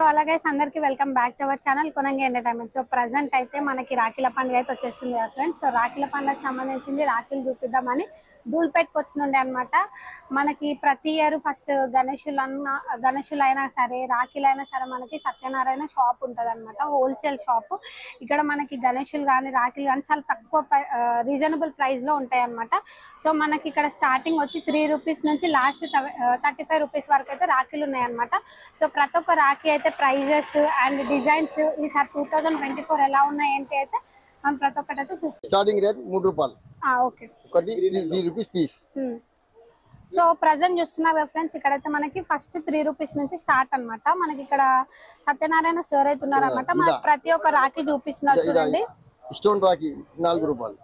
అలాగే అందరికి welcome back to our channel Konangi Entertainment. So present అయితే మనకి రాఖీల పండుగ అయితే వచ్చేస్తుంది కదా ఫ్రెండ్స్. సో రాఖీల పండుగకి సంబంధించింది రాఖీలు చూపిద్దామని ధూల్పేట్కి వచ్చినుండే అనమాట. మనకి ప్రతి ఇయర్ ఫస్ట్ గణేషులు అయినా సరే రాఖీలు అయినా సరే మనకి సత్యనారాయణ షాప్ ఉంటుంది అనమాట, హోల్సేల్ షాప్. ఇక్కడ మనకి గణేషులు కానీ రాఖీలు కానీ చాలా తక్కువ రీజనబుల్ ప్రైస్ లో ఉంటాయి అనమాట. సో మనకి ఇక్కడ స్టార్టింగ్ వచ్చి 3 రూపీస్ నుంచి లాస్ట్ 35 రూపీస్ వరకు అయితే రాఖీలు ఉన్నాయన్నమాట. సో ప్రతి ఒక్క రాఖీ అయితే ప్రైజెస్ అండ్ డిజైన్స్ ఈసారి 2024 ఎలా ఉన్నాయి ఏంటి అయితే మనం ప్రతి ఒక్కటి అయితే చూస్తాం. స్టార్టింగ్ రేట్ 3 రూపాయలు. Okay, 3 rupees piece. So present చూస్తున్నారు కదా ఫ్రెండ్స్, ఇక్కడైతే మనకి ఫస్ట్ 3 రూపీస్ నుంచి స్టార్ట్ అనమాట. మనకి ఇక్కడ సత్యనారాయణ సార్ అయితే ఉన్నారు అనమాట. మనకి ప్రతి ఒక్క రాఖీ చూపిస్తున్నారు చూడండి. స్టోన్ రాఖీ 4 రూపాయలు.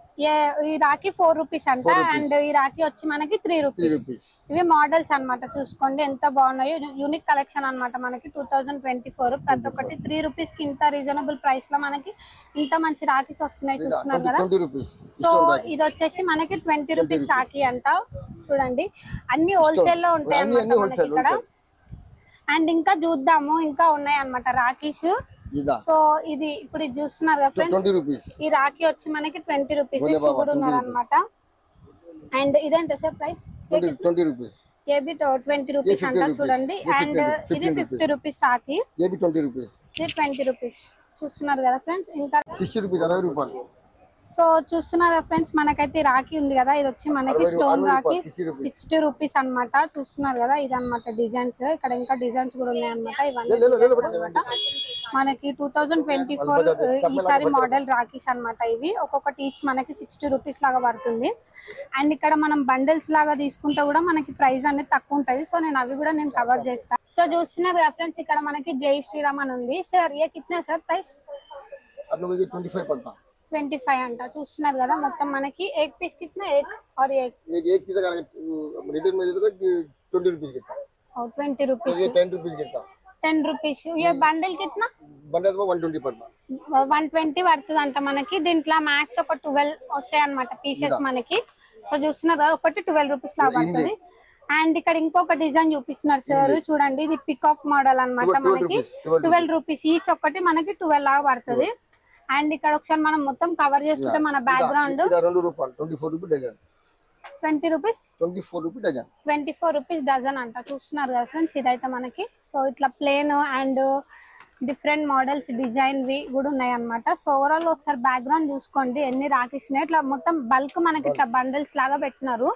ఈ రాఖీ 4 రూపీస్ అంట. అండ్ ఈ రాఖీ వచ్చి మనకి 3 రూపీస్. ఇవి మోడల్స్ అన్నమాట, చూసుకోండి ఎంత బాగున్నాయో. యూనిక్ కలెక్షన్ అన్నమాట మనకి 2024. ప్రతి ఒక్కటి 3 రూపీస్ కి ఇంత రీజనబుల్ ప్రైస్ లో మనకి ఇంత మంచి రాఖీస్ వస్తున్నాయి చూస్తున్నారు కదా. సో ఇది వచ్చేసి మనకి 20 రూపీస్ రాఖీ అంట. చూడండి అన్ని హోల్సేల్ లో ఉంటాయి అన్నమాట మనకి ఇక్కడ. అండ్ ఇంకా చూద్దాము, ఇంకా ఉన్నాయి అన్నమాట రాఖీస్. సో ఇది ఇప్పుడు చూస్తున్నారు కదా ఫ్రెండ్స్, ఈ రాఖీ వచ్చి మనకి 20 రూపీస్ షుగర్ ఉన్నారు అనమాట. అండ్ ఇదేంట సార్ ప్రైస్? 20 రూపీస్. ఏబి 20 రూపీస్ అంట చూడండి. అండ్ ఇది 50 రూపీస్ రాఖీ, ఏబి 20 రూపీస్, ఇది 20 రూపీస్. చూస్తున్నారు కదా ఫ్రెండ్స్. ఇంకా 60 రూపీస్, 60 రూపాయలు. సో చూస్తున్నారు కదా ఫ్రెండ్స్, మనకైతే రాఖీ ఉంది కదా, ఇది వచ్చి మనకి స్టోన్ రాఖీ 60 రూపీస్ అనమాట. చూస్తున్నారు కదా ఇది అనమాట డిజైన్స్. ఇక్కడ ఇంకా డిజైన్స్ కూడా ఉన్నాయి అనమాట. ఇవన్నీ మనకి 2024 ఈసారి మోడల్ రాఖీస్ అనమాట. ఇవి ఒక్కొక్కటి ఈచ్ మనకి 60 రూపీస్ లాగా పడుతుంది. అండ్ ఇక్కడ మనం బండిల్స్ లాగా తీసుకుంటే కూడా మనకి ప్రైస్ అనేది తక్కువ ఉంటుంది. సో నేను అవి కూడా కవర్ చేస్తాను. సో చూస్తున్నారు కదా ఫ్రెండ్స్, ఇక్కడ మనకి జై శ్రీరామ్ అని ఉంది. సార్ ఏ కిतना సార్ ప్రైస్? 25 అంట. చూస్తున్నారు కదా మొత్తం మనకి एक पीस कितना? एक और एक पीस का रिटेल में तो 20 रुपीस कितना, और 20 रुपीस, ये 10 रुपीस कितना, 10 रुपीस. ये बंडल कितना? बंडल 120 पड़ता, 120 పడుతుంది అంట మనకి. దీంట్లో మ్యాక్స్ ఒక 12 వస్తాయి అన్నమాట పీసెస్ మనకి. సో చూస్తున్నారు కదా ఒకటి 12 రూపీస్ లా పడుతుంది. అండ్ ఇక్కడ ఇంకొక డిజైన్ చూపిస్తున్నారు సార్, చూడండి. ఇది పికాక్ మోడల్ అన్నమాట. మనకి 12 రూపీస్ ఈచ్, ఒక్కటి మనకి 12 లాగా పడుతుంది. అండ్ ఇక్కడ ఒకసారి మనం మొత్తం కవర్ చేసుకుంటే మన బ్యాక్గ్రౌండ్ 2 రూపాయలు, 24 rupees dozen. 20 rupees, 24 rupees dozen, 24 rupees dozen అంట. చూస్తున్నారు కదా ఫ్రెండ్స్, ఇదైతే మనకి. సో ఇట్లా plain and different models design వి కూడా ఉన్నాయి అన్నమాట. సో ఓవరాల్ ఒకసారి బ్యాక్గ్రౌండ్ చూసుకోండి ఎన్ని రాఖీస్ ఉన్నాయి. ఇట్లా మొత్తం బల్క్ మనకి ఇట్లా బండిల్స్ లాగా పెట్టినారు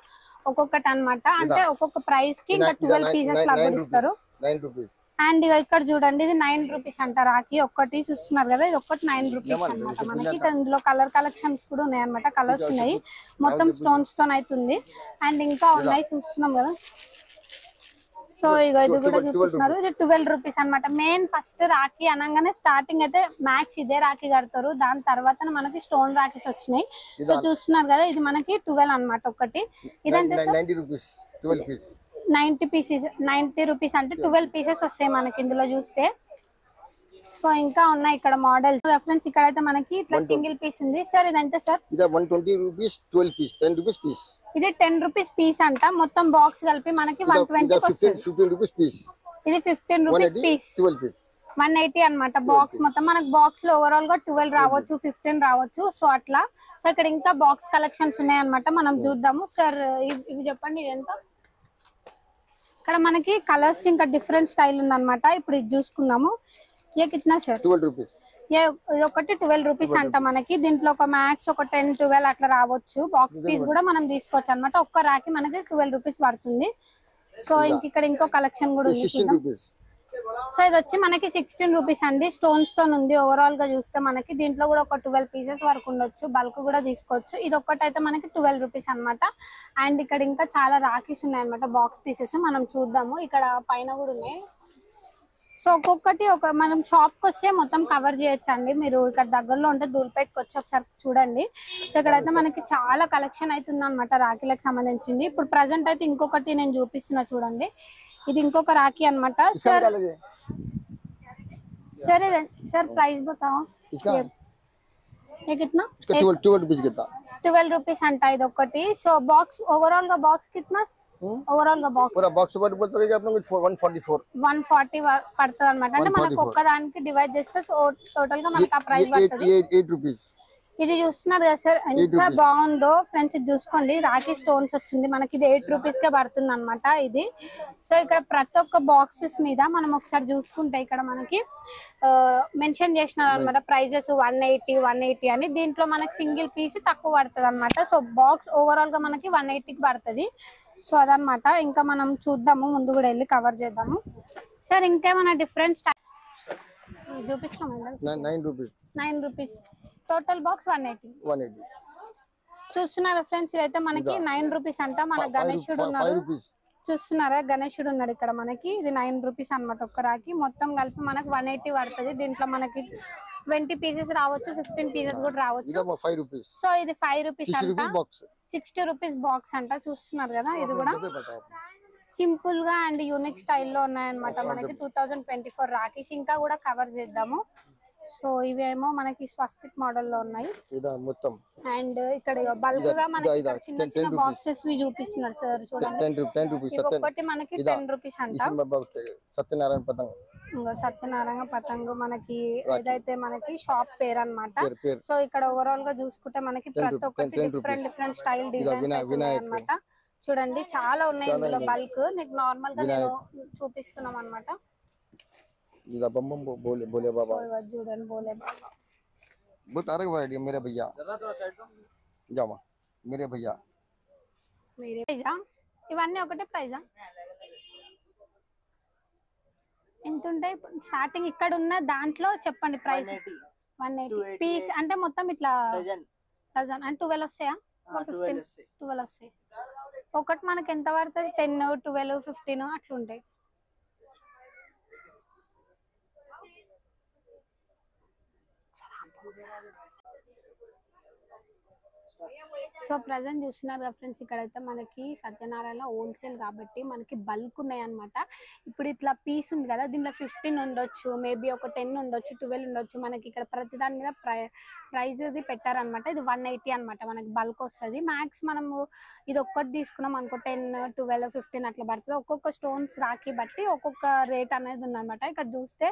ఒక్కొక్కటి అన్నమాట. అంటే ఒక్కొక్క ప్రైస్ కి ఇంకా 12 పీసెస్ లాగా ఇస్తారు. 9 రూపీస్. అండ్ ఇక్కడ చూడండి ఇది 9 రూపీస్ అంట రాఖీ ఒక్కటి. చూస్తున్నారు కదా ఇది ఒక్కటి 9 రూపీస్ అనమాట మనకి. ఇందులో కలర్ కలెక్షన్స్ కూడా ఉన్నాయి అనమాట. కలర్స్ ఉన్నాయి, మొత్తం స్టోన్ అవుతుంది. అండ్ ఇంకా ఉన్నాయి చూస్తున్నాం కదా. సో ఇది కూడా చూపిస్తున్నారు. ఇది 12 రూపీస్ అనమాట. మెయిన్ ఫస్ట్ రాఖీ అనగానే స్టార్టింగ్ అయితే మ్యాక్స్ ఇదే రాఖీ కడతారు. దాని తర్వాత మనకి స్టోన్ రాఖీస్ వచ్చినాయి. సో చూస్తున్నారు కదా ఇది మనకి 12 అనమాట ఒకటి. ఇదంతా 90 రూపీస్, 12 పీస్, 90 రూపీస్ అంటే 12 పీసెస్ వస్తాయి మనకి ఇందులో చూస్తే. సో ఇంకా ఉన్నాయి ఇక్కడ మోడల్ రెఫరెన్స్. ఇక్కడ అయితే మనకి ఇట్లా సింగిల్ పీస్ ఉంది. సార్ ఇదంతా సార్? ఇది 120 రూపీస్ 12 పీస్, 10 రూపీస్ పీస్. ఇది 10 రూపీస్ పీస్ అంట. మొత్తం బాక్స్ కలిపి మనకి 120 వస్తుంది. 15 రూపీస్ పీస్. ఇది 15 రూపీస్ పీస్, 12 పీస్ 180 అనమాట. బాక్స్ మొత్తం మనకి బాక్స్ లో ఓవరాల్ గా 12 రావచ్చు, 15 రావచ్చు. సో అట్లా. సో ఇక్కడ ఇంకా బాక్స్ కలెక్షన్స్ ఉన్నాయి అనమాట. మనం చూద్దాము. సార్ ఇవి చెప్పండి ఇది ఎంత? ఇక్కడ మనకి కలర్స్ ఇంకా డిఫరెంట్ స్టైల్ ఉందన్నమాట. ఇప్పుడు ఇది చూసుకున్నాము. ఏ కిतना సార్? 12 రూపీస్. ఇది ఒకటి 12 రూపీస్ అంట మనకి. దీంట్లో ఒక మ్యాక్స్ ఒక 10, 12 అట్లా రావచ్చు. బాక్స్ పీస్ కూడా మనం తీసుకోవచ్చు అనమాట. ఒక్క రాకి మనకి 12 రూపీస్ పడుతుంది. సో ఇక్కడ ఇంకో కలెక్షన్ కూడా ఉంది. సో ఇది వచ్చి మనకి 16 రూపీస్ అండి. స్టోన్స్ తో ఉంది ఓవరాల్ గా చూస్తే మనకి. దీంట్లో కూడా ఒక 12 పీసెస్ వరకు ఉండొచ్చు, బల్క్ కూడా తీసుకోవచ్చు. ఇది ఒక్కటి అయితే మనకి 12 రూపీస్ అనమాట. అండ్ ఇక్కడ ఇంకా చాలా రాఖీస్ ఉన్నాయి అనమాట, బాక్స్ పీసెస్. మనం చూద్దాము. ఇక్కడ పైన కూడా ఉన్నాయి. సో ఒక్కొక్కటి మనం షాప్ కి వస్తే మొత్తం కవర్ చేయొచ్చండి. మీరు ఇక్కడ దగ్గరలో ఉంటే ధూల్పేట్కి వచ్చి ఒకసారి చూడండి. సో ఇక్కడైతే మనకి చాలా కలెక్షన్ అవుతుంది అనమాట రాఖీలకు సంబంధించింది. ఇప్పుడు ప్రజెంట్ అయితే ఇంకొకటి నేను చూపిస్తున్నా చూడండి. ఇది ఇంకొక రాఖీ అనమాట. సార్ सर सर प्राइस बताओ इसका ये कितना? 12 रुपीस कितना? 12 रुपीस अंटा ఇది ఒకటి. సో బాక్స్ ఓవరాల్ గా బాక్స్ कितना? ఓవరాల్ గా బాక్స్ पूरा बॉक्स पर बोलते हैं आपको 144 140 పడుతుంది అనమాట. అంటే మనకు ఒక్కదానికి డివైడ్ చేస్తే టోటల్ గా మనకి ఆ ప్రైస్ పడుతుంది. 8 rupees. ఇది చూస్తున్నారు కదా సార్, ఎంత బాగుందో ఫ్రెండ్స్. ఇది చూసుకోండి, రాఖీ స్టోన్స్ వచ్చింది మనకి. ఇది 8 రూపీస్ కే పడుతుంది అనమాట ఇది. సో ఇక్కడ ప్రతి ఒక్క బాక్సెస్ మీద మనం ఒకసారి చూసుకుంటే ఇక్కడ మనకి మెన్షన్ చేసినారు అనమాట ప్రైజెస్ 180 అని. దీంట్లో మనకి సింగిల్ పీస్ తక్కువ పడుతుంది అనమాట. సో బాక్స్ ఓవరాల్ గా మనకి 180కి పడుతుంది. సో అదనమాట. ఇంకా మనం చూద్దాము, ముందు కూడా వెళ్ళి కవర్ చేద్దాము. సార్ ఇంకేమైనా డిఫరెంట్ చూపించాము. 9 rupees. 9 rupees total box 180. చూస్తున్నారా ఫ్రెండ్స్, ఇదైతే మనకి 9 రూపీస్ అంట. మన గణేశుడు ఉన్నాడు, చూస్తున్నారా గణేశుడు ఉన్నాడు ఇక్కడ మనకి. ఇది 9 రూపీస్ అనమాట ఒక్క రాకి. మొత్తం కలిపి మనకి 180 పడుతుంది. దీంట్లో మనకి 20 పీసెస్ రావచ్చు, 15 పీసెస్ కూడా రావచ్చు. సో ఇది 5 రూపీస్ అంట, 60 రూపీస్ బాక్స్ అంట. చూస్తున్నారు కదా, ఇది కూడా సింపుల్ గా అండ్ యూనిక్ స్టైల్లో ఉన్నాయన్నమాట మనకి. 2024 రాఖీస్ ఇంకా కూడా కవర్ చేద్దాము. సో ఇవేమో మనకి స్వస్తిక్ మోడల్ లో ఉన్నాయి. అండ్ ఇక్కడ బల్క్ గా మనకి చిన్న చిన్న బాక్సెస్ వి చూపిస్తున్నారు సార్, చూడండి. ఒకటి మనకి 10 రూపీస్ అంట. సత్యనారాయణ పతంగ్ మనకి ఏదైతే మనకి షాప్ పేరు అన్నమాట. సో ఇక్కడ ఓవరాల్ గా చూసుకుంటే మనకి ప్రతి ఒక్కటి డిఫరెంట్ స్టైల్ డిజైన్స్ అన్నమాట. చూడండి చాలా ఉన్నాయి ఇందులో బల్క్. నీకు నార్మల్ గా నేను చూపిస్తున్నాం అన్నమాట. बोले बाबा చూడండి బోలే బాబా बहुत अलग वैरायटी है मेरे भैया. जामा मेरे भैया ఇవన్నీ ఒకటే ప్రైజా? ఎంత ఉంటాయి స్టార్టింగ్? ఇక్కడ ఉన్న దాంట్లో చెప్పండి ప్రైస్. 180 పీస్ అంటే మొత్తం ఇట్లా డజన్ అంటే 12 వస్తాయా? 12 వస్తాయి. ఒకటి మనకి ఎంత పడుతుంది? 10, 12, 15 అట్లుంటాయి. సో ప్రజెంట్ చూస్తున్నారు కదా ఫ్రెండ్స్, ఇక్కడైతే మనకి సత్యనారాయణ హోల్సేల్ కాబట్టి మనకి బల్క్ ఉన్నాయి అనమాట. ఇప్పుడు ఇట్లా పీస్ ఉంది కదా, దీంట్లో 15 ఉండొచ్చు, మేబీ ఒక 10 ఉండొచ్చు, 12 ఉండొచ్చు. మనకి ఇక్కడ ప్రతి దాని మీద ప్రైజ్ పెట్టారనమాట. ఇది 180 అనమాట మనకి బల్క్ వస్తుంది. మ్యాక్స్ మనము ఇది ఒక్కటి తీసుకున్నాం అనుకో 10, 12, 15 అట్లా పడుతుంది. ఒక్కొక్క స్టోన్స్ రాఖీ బట్టి ఒక్కొక్క రేట్ అనేది ఉందన్నమాట. ఇక్కడ చూస్తే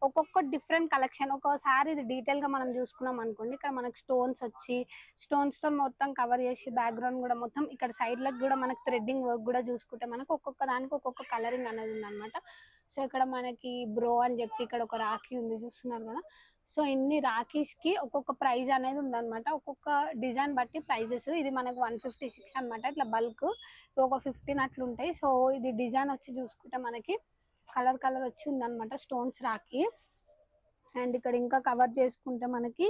ఒక్కొక్క డిఫరెంట్ కలెక్షన్. ఒక్కోసారి ఇది డీటెయిల్ గా మనం చూసుకున్నాం అనుకోండి, ఇక్కడ మనకి స్టోన్స్ వచ్చి స్టోన్స్ తో మొత్తం కవర్ చేసి బ్యాక్గ్రౌండ్ కూడా మొత్తం ఇక్కడ సైడ్ లకు కూడా మనకి థ్రెడ్డింగ్ వర్క్ కూడా చూసుకుంటే మనకు ఒక్కొక్క దానికి ఒక్కొక్క కలరింగ్ అనేది ఉంది అనమాట. సో ఇక్కడ మనకి బ్రో అని చెప్పి ఇక్కడ ఒక రాఖీ ఉంది, చూస్తున్నారు కదా. సో ఇన్ని రాఖీస్ కి ఒక్కొక్క ప్రైజ్ అనేది ఉందన్నమాట. ఒక్కొక్క డిజైన్ బట్టి ప్రైజెస్. ఇది మనకు 156 అనమాట. ఇట్లా బల్క్ ఒక 15 అట్లా ఉంటాయి. సో ఇది డిజైన్ వచ్చి చూసుకుంటే మనకి కలర్ వచ్చి ఉందన్నమాట స్టోన్స్ రాఖీ. అండ్ ఇక్కడ ఇంకా కవర్ చేసుకుంటే మనకి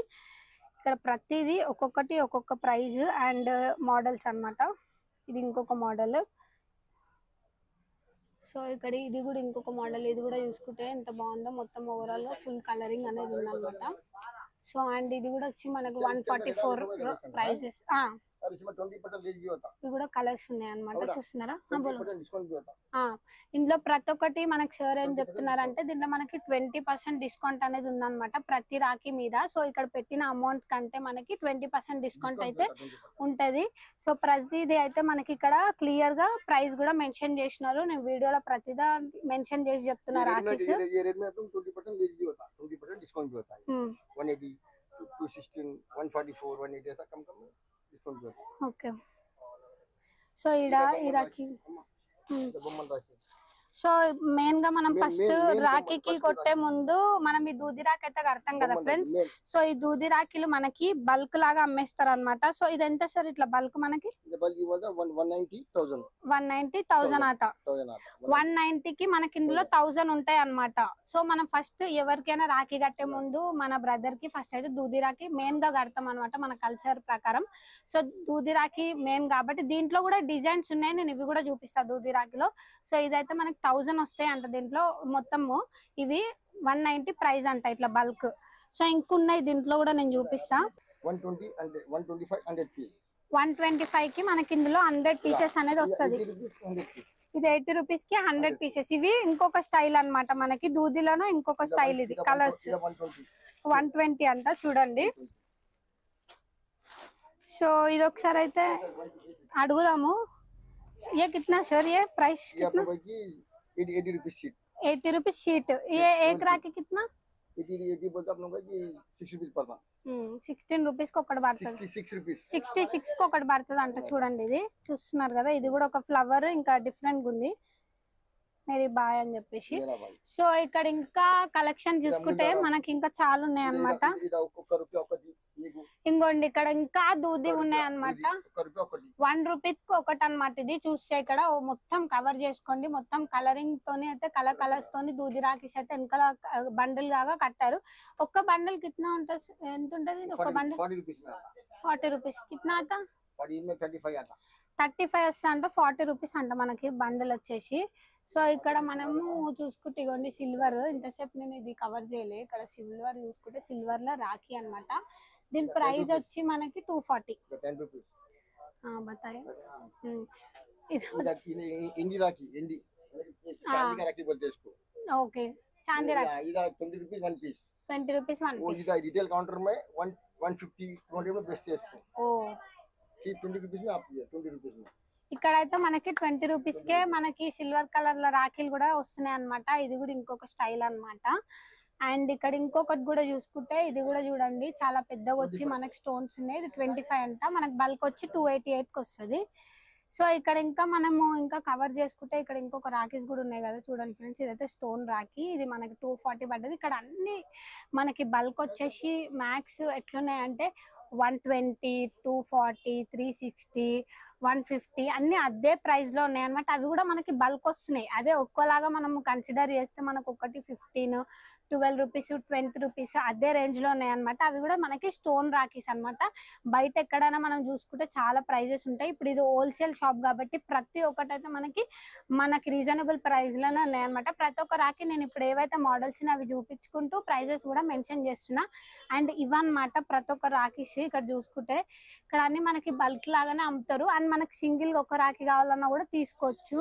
ఇక్కడ ప్రతిదీ ఒక్కొక్కటి ఒక్కొక్క ప్రైజ్ అండ్ మోడల్స్ అన్నమాట. ఇది ఇంకొక మోడల్. సో ఇక్కడ ఇది కూడా ఇంకొక మోడల్. ఇది కూడా చూసుకుంటే ఎంత బాగుందో, మొత్తం ఓవరాల్ గా ఫుల్ కలరింగ్ అనేది ఉందన్నమాట. సో అండ్ ఇది కూడా వచ్చి మనకు 144 ప్రైజెస్. ఇవి కూడా కలర్స్ ఉన్నాయి అన్నమాట, చూస్తున్నారా. ఇందులో ప్రతి ఒక్కటి మనకి సార్ ఏం చెప్తున్నారంటే దీంట్లో మనకి 20% డిస్కౌంట్ అనేది ఉందన్నమాట ప్రతి రాఖీ మీద. సో ఇక్కడ పెట్టిన అమౌంట్ కంటే మనకి 20% డిస్కౌంట్ అయితే ఉంటది. సో ప్రతిదీ అయితే మనకి ఇక్కడ క్లియర్ గా ప్రైస్ కూడా మెన్షన్ చేసినారు. నేను వీడియోలో ప్రతిదా మెన్షన్ చేసి చెప్తున్నా రాఖీస్. ఓకే. సో ఈ రాఖీ సో మెయిన్ గా మనం ఫస్ట్ రాఖీకి కొట్టే ముందు మనం ఈ దూది రాఖీ అయితే కడతాం కదా ఫ్రెండ్స్. సో ఈ దూది రాఖీలు మనకి బల్క్ లాగా అమ్మేస్తారు అనమాట. సో ఇది ఎంత సార్ ఇట్లా బల్క్ మనకి? 190,000 ఆత. 190కి మనకి ఇందులో 1000 ఉంటాయి అనమాట. సో మనం ఫస్ట్ ఎవరికైనా రాఖీ కట్టే ముందు మన బ్రదర్ కి ఫస్ట్ అయితే దూది రాఖీ మెయిన్ గా కడతాం అనమాట మన కల్చర్ ప్రకారం. సో దూది రాఖీ మెయిన్ కాబట్టి దీంట్లో కూడా డిజైన్స్ ఉన్నాయి, నేను ఇవి కూడా చూపిస్తా దూది రాఖీలో. సో ఇదైతే మనకి 1000 వస్తాయి అంట. దీంట్లో మొత్తము ఇవి 190 ప్రైస్ అంట ఇట్లా బల్క్. సో ఇంకున్నాయి దీంట్లో కూడా నేను చూపిస్తా. 125 కి మనకి ఇందులో 100 పీసెస్ అనేది వస్తుంది. ఇది 80 రూపీస్ కి 100 పీసెస్. ఇవి ఇంకొక స్టైల్ అన్నమాట మనకి దూదిలోనో ఇంకొక స్టైల్. ఇది కలర్స్ 120 అంట, చూడండి. సో ఇది ఒకసారి అయితే అడుగుదాము ये कितना सर, ये प्राइस ये आप कितना? लोगों की 80 रुपीज शीट। 80 rupees sheet. ये एक राखी कितना? 80 बोलते आप लोगों की 6 रुपीज पड़ता। 16 రూపీస్ కి ఒకటి పడుతుంది. 66 रुपीज 66 కి ఒకటి పడుతుంది అంట. చూడండి ఇది చూస్తున్నారు కదా, ఇది కూడా ఒక ఫ్లవర్ ఇంకా డిఫరెంట్ గా ఉంది. మేరీ బాయ్ అని చెప్పేసి. मेरा भाई సో ఇక్కడ ఇంకా కలెక్షన్ చూసుకుంటే మనకి ఇంకా చాలా ఉన్నాయి అన్నమాట. ఇది ఒక్క రూపాయి ఒకటి మీకు. ఇంకోండి ఇక్కడ ఇంకా దూది ఉన్నాయి అన్నమాట. ఒక్క రూపాయి ఒకటి 1 రూపీకి ఒకటి అన్నమాట. ఇది చూస్తే ఇక్కడ మొత్తం కవర్ చేసుకోండి. మొత్తం కలరింగ్ తోని అయితే కలర్స్ తోని దూది రాఖీస్ అయితే వెనకాల బండిల్ లాగా కట్టారు. ఒక్క బండిల్ కిतना ఉంటుంది, ఎంత ఉంటది ఒక్క బండిల్? 40 रुपीस में आता। 40 రూపీస్ కిतना आता? 40 में 35 आता। 35 వస్తా అంట. 40 రూపీస్ అంట మనకి బండిల్ వచ్చేసి. సో ఇక్కడ మనము చూసుకుంటే ఇగోండి సిల్వర్, ఇంతసేపు నేను ఇది కవర్ చేయలే. ఇక్కడ సిల్వర్ చూసుకుంటే సిల్వర్ లో రాఖీ అన్నమాట. దీని ప్రైస్ వచ్చి మనకి 240. 10 रुपीस बताए. इंडी राखी, इंडी चांदी का राखी बोलते हैं इसको। ओके, चांदी राखी. इधर 20 रुपीस 1 पीस। 20 रुपीस 1 वो पीस. इधर रिटेल काउंटर में 150 200 में बेचते हैं इसको। ओ, कि 20 रुपीस में आप 20 रुपीस में ఇక్కడైతే మనకి 20 రూపీస్ కే మనకి సిల్వర్ కలర్ లో రాఖీలు కూడా వస్తున్నాయి అన్నమాట. ఇది కూడా ఇంకొక స్టైల్ అన్నమాట. అండ్ ఇక్కడ ఇంకొకటి కూడా చూసుకుంటే ఇది కూడా చూడండి చాలా పెద్దగా వచ్చి మనకి స్టోన్స్ ఉన్నాయి. ఇది 25 అంట. మనకి బల్క్ వచ్చి 288 కి వస్తుంది. సో ఇక్కడ ఇంకా మనము ఇంకా కవర్ చేసుకుంటే ఇక్కడ ఇంకొక రాఖీస్ కూడా ఉన్నాయి కదా, చూడండి ఫ్రెండ్స్. ఇదైతే స్టోన్ రాఖీ, ఇది మనకి 240 పడ్డది. ఇక్కడ అన్ని మనకి బల్క్ వచ్చేసి మ్యాక్స్ ఎట్లున్నాయంటే 120, 240, 360, 150 అన్ని అదే ప్రైస్ లో ఉన్నాయి అనమాట. అవి కూడా మనకి బల్క్ వస్తున్నాయి. అదే ఒక్కలాగా మనం కన్సిడర్ చేస్తే మనకు ఒకటి 15, 12 రూపీస్, 20 రూపీస్ అదే రేంజ్ లో ఉన్నాయి అనమాట. అవి కూడా మనకి స్టోన్ రాఖీస్ అన్నమాట. బయట ఎక్కడైనా మనం చూసుకుంటే చాలా ప్రైజెస్ ఉంటాయి. ఇప్పుడు ఇది హోల్సేల్ షాప్ కాబట్టి ప్రతి ఒక్కటి అయితే మనకి రీజనబుల్ ప్రైస్ లోనే ఉన్నాయి అనమాట. ప్రతి ఒక్క రాఖీ నేను ఇప్పుడు ఏవైతే మోడల్స్ అవి చూపించుకుంటూ ప్రైజెస్ కూడా మెన్షన్ చేస్తున్నా. అండ్ ఇవన్నమాట ప్రతి ఒక్క రాఖీస్. ఇక్కడ చూసుకుంటే ఇక్కడ అన్ని మనకి బల్క్ లాగానే అమ్ముతారు. అండ్ మనకి సింగిల్ గా ఒక రాఖీ కావాలన్నా కూడా తీసుకోవచ్చు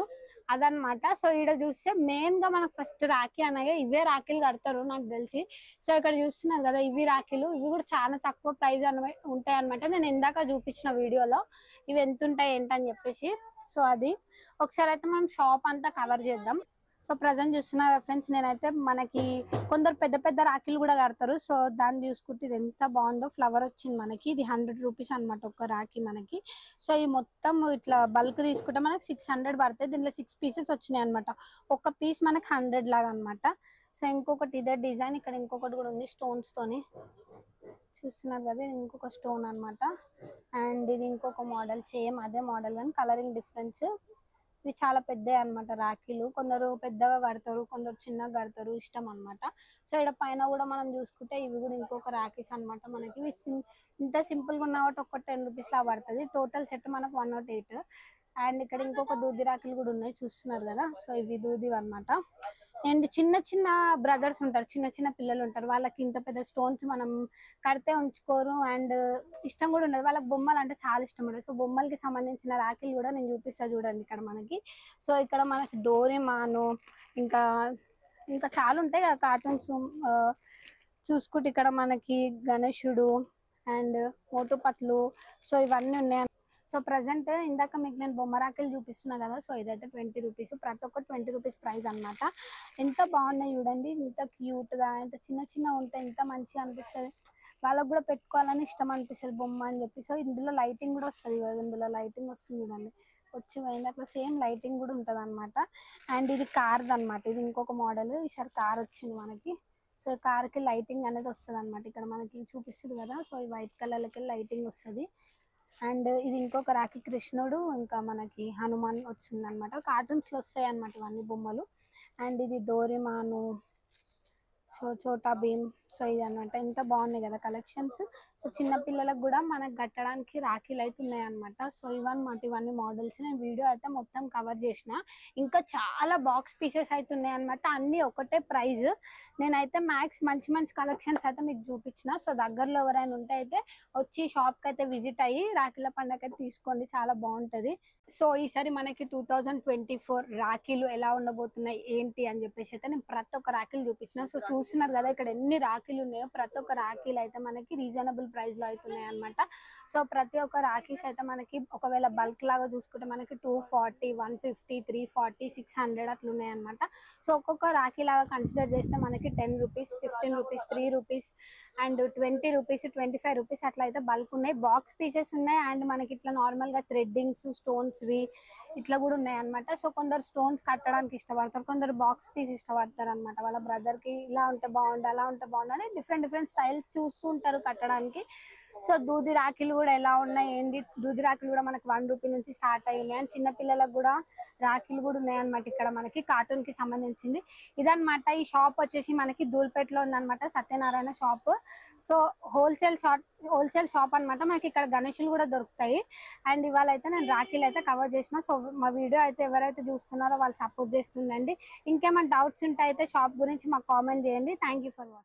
అదనమాట. సో ఇక్కడ చూస్తే మెయిన్ గా మనకు ఫస్ట్ రాఖీ అనగా ఇవే రాఖీలు కడతారు నాకు తెలిసి. సో ఇక్కడ చూస్తున్నారు కదా ఇవి రాఖీలు, ఇవి కూడా చాలా తక్కువ ప్రైస్ ఉంటాయి అనమాట. నేను ఇందాక చూపించిన వీడియోలో ఇవి ఎంత ఉంటాయి ఏంటని చెప్పేసి. సో అది ఒకసారి అయితే మనం షాప్ అంతా కవర్ చేద్దాం. సో ప్రజెంట్ చూస్తున్నారా ఫ్రెండ్స్, నేనైతే మనకి కొందరు పెద్ద పెద్ద రాఖీలు కూడా కడతారు. సో దాన్ని చూసుకుంటే ఇది ఎంత బాగుందో, ఫ్లవర్ వచ్చింది మనకి. ఇది 100 రూపీస్ అనమాట ఒక రాఖీ మనకి. సో ఈ మొత్తం ఇట్లా బల్క్ తీసుకుంటే మనకి 600 పడుతుంది. దీనిలో 6 పీసెస్ వచ్చినాయి అనమాట. ఒక పీస్ మనకి 100 లాగా అనమాట. సో ఇంకొకటి ఇదే డిజైన్, ఇక్కడ ఇంకొకటి కూడా ఉంది స్టోన్స్ తోని, చూస్తున్నారు కదా. ఇది ఇంకొక స్టోన్ అనమాట. అండ్ ఇది ఇంకొక మోడల్, సేమ్ అదే మోడల్ కానీ కలరింగ్ డిఫరెన్స్. ఇవి చాలా పెద్దవి అనమాట రాఖీలు. కొందరు పెద్దగా కడతారు, కొందరు చిన్నగా కడతారు, ఇష్టం అనమాట. సో ఇక్కడ పైన కూడా మనం చూసుకుంటే ఇవి కూడా ఇంకొక రాఖీస్ అనమాట మనకి. ఇంత సింపుల్ గా ఉన్న ఒకటి ఒక 10 రూపీస్ లా పడుతుంది. టోటల్ సెట్ మనకు 108. అండ్ ఇక్కడ ఇంకొక దూది రాఖీలు కూడా ఉన్నాయి చూస్తున్నారు కదా. సో ఇవి దూది అనమాట. అండ్ చిన్న చిన్న బ్రదర్స్ ఉంటారు, చిన్న చిన్న పిల్లలు ఉంటారు, వాళ్ళకి ఇంత పెద్ద స్టోన్స్ మనం కడితే ఉంచుకోరు. అండ్ ఇష్టం కూడా ఉండదు. వాళ్ళకి బొమ్మలు అంటే చాలా ఇష్టం ఉండదు. సో బొమ్మలకి సంబంధించిన రాఖీలు కూడా నేను చూపిస్తా చూడండి ఇక్కడ మనకి. సో ఇక్కడ మనకి డోరేమాను ఇంకా చాలా ఉంటాయి కదా కార్టూన్స్. చూసుకుంటే ఇక్కడ మనకి గణేశుడు అండ్ మోటు పత్లు, సో ఇవన్నీ ఉన్నాయి. సో ప్రజెంట్ ఇందాక మీకు నేను బొమ్మ రాఖీలు చూపిస్తున్నా కదా. సో ఇదైతే 20 రూపీస్, ప్రతి ఒక్క 20 రూపీస్ ప్రైస్ అనమాట. ఎంత బాగున్నాయి చూడండి, ఇంత క్యూట్ గా, ఇంత చిన్న చిన్న ఉంటాయి, ఇంత మంచిగా అనిపిస్తుంది. వాళ్ళకు కూడా పెట్టుకోవాలని ఇష్టం అనిపిస్తుంది బొమ్మ అని చెప్పి. సో ఇందులో లైటింగ్ కూడా వస్తుంది కదా, ఇందులో లైటింగ్ వస్తుంది చూడండి, వచ్చి పోయింది అట్లా సేమ్ లైటింగ్ కూడా ఉంటుంది అనమాట. అండ్ ఇది కార్ది అనమాట. ఇది ఇంకొక మోడల్, ఈసారి కార్ వచ్చింది మనకి. సో కార్ కి లైటింగ్ అనేది వస్తుంది అనమాట. ఇక్కడ మనకి చూపిస్తుంది కదా. సో ఈ వైట్ కలర్ లకి లైటింగ్ వస్తుంది. అండ్ ఇది ఇంకొక రాఖీ కృష్ణుడు, ఇంకా మనకి హనుమాన్ వచ్చింది అనమాట. కార్టూన్స్ లో వస్తాయి అనమాట ఇవన్నీ బొమ్మలు. అండ్ ఇది Doraemon, so Chhota Bheem. So ఇది అనమాట. ఎంత బాగున్నాయి కదా కలెక్షన్స్. సో చిన్న పిల్లలకు కూడా మనకు కట్టడానికి రాఖీలు అయితే ఉన్నాయి అనమాట. సో ఇవన్నీ మోడల్స్ నేను వీడియో అయితే మొత్తం కవర్ చేసిన. ఇంకా చాలా బాక్స్ పీసెస్ అయితే ఉన్నాయి అనమాట. అన్ని ఒకటే ప్రైస్. నేనైతే మ్యాక్స్ మంచి కలెక్షన్స్ అయితే మీకు చూపించిన. సో దగ్గరలో ఎవరైనా ఉంటే అయితే వచ్చి షాప్ కి అయితే విజిట్ అయ్యి రాఖీల పండుగ అయితే తీసుకోండి, చాలా బాగుంటది. సో ఈసారి మనకి 2024 రాఖీలు ఎలా ఉండబోతున్నాయి ఏంటి అని చెప్పేసి అయితే నేను ప్రతి ఒక్క రాఖీలు చూపించిన. సో చూస్తున్నారు కదా ఇక్కడ ఎన్ని రాఖీలు ఉన్నాయో. ప్రతి ఒక్క రాఖీలు అయితే మనకి రీజనబుల్ ప్రైస్ లో అవుతున్నాయి అనమాట. సో ప్రతి ఒక్క రాఖీస్ అయితే మనకి ఒకవేళ బల్క్ లాగా చూసుకుంటే మనకి 240, 150, 340, 600 అట్లా ఉన్నాయి అనమాట. సో ఒక్కొక్క రాఖీ లాగా కన్సిడర్ చేస్తే మనకి 10 rupees, 15 rupees, 3 rupees and 20 rupees, 25 rupees అట్లా అయితే బల్క్ ఉన్నాయి. బాక్స్ పీసెస్ ఉన్నాయి అండ్ మనకి ఇట్లా నార్మల్ గా థ్రెడ్డింగ్స్, స్టోన్స్ వి ఇట్లా కూడా ఉన్నాయి అనమాట. సో కొందరు స్టోన్స్ కట్టడానికి ఇష్టపడతారు, కొందరు బాక్స్ పీస్ ఇష్టపడతారు అనమాట. వాళ్ళ బ్రదర్ కి ఇలా ఉంటే బాగుండు, అలా ఉంటే బాగుండు అని డిఫరెంట్ డిఫరెంట్ స్టైల్స్ చూస్తూ ఉంటారు కట్టడానికి. సో దూది రాఖీలు కూడా ఎలా ఉన్నాయి ఏంది, దూది రాఖీలు కూడా మనకి 1 రూపీ నుంచి స్టార్ట్ అయి ఉన్నాయి అండ్ చిన్న పిల్లలకు కూడా రాఖీలు కూడా ఉన్నాయి అనమాట. ఇక్కడ మనకి కార్టూన్ కి సంబంధించింది ఇదన్నమాట. ఈ షాప్ వచ్చేసి మనకి ధూల్పేటలో ఉందన్నమాట, Satyanarayana shop. So wholesale shop అన్నమాట. మనకి ఇక్కడ గణేషులు కూడా దొరుకుతాయి. అండ్ ఇవాళ అయితే నేను రాఖీలు అయితే కవర్ చేసిన. సో మా వీడియో అయితే ఎవరైతే చూస్తున్నారో వాళ్ళు సపోర్ట్ చేస్తుండండి. ఇంకేమైనా డౌట్స్ ఉంటే అయితే షాప్ గురించి మాకు కామెంట్ చేయండి. Thank you for watching.